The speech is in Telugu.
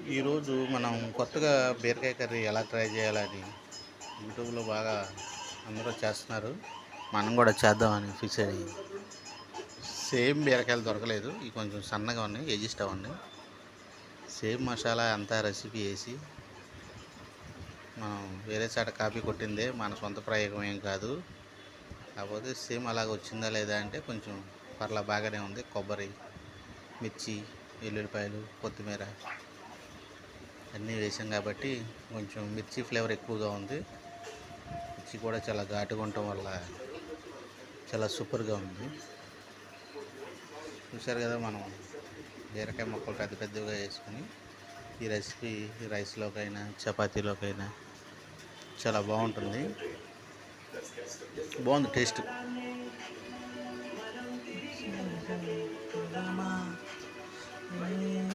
ఈరోజు మనం కొత్తగా బీరకాయ కర్రీ ఎలా ట్రై చేయాలని యూట్యూబ్లో బాగా అందరూ చేస్తున్నారు. మనం కూడా చేద్దామని ఫిక్స్ అయ్యి సేమ్ బీరకాయలు దొరకలేదు. ఇవి కొంచెం సన్నగా ఉన్నాయి, ఎజిస్ట్ అవ్వండి. సేమ్ మసాలా అంతా రెసిపీ వేసి మనం వేరే చాట కాపీ కొట్టిందే, మన సొంత ప్రయోగం ఏం కాదు. కాకపోతే సేమ్ అలాగ వచ్చిందా లేదా అంటే కొంచెం పర్లా బాగానే ఉంది. కొబ్బరి, మిర్చి, వెల్లుల్లిపాయలు, కొత్తిమీర అన్నీ వేసాం కాబట్టి కొంచెం మిర్చి ఫ్లేవర్ ఎక్కువగా ఉంది. మిర్చి కూడా చాలా ఘాటుగా ఉండటం వల్ల చాలా సూపర్గా ఉంది. చూసారు కదా, మనం బీరకాయ ముక్కలు పెద్ద పెద్దగా వేసుకుని ఈ రెసిపీ రైస్లోకైనా చపాతీలోకైనా చాలా బాగుంటుంది. బాగుంది టేస్ట్.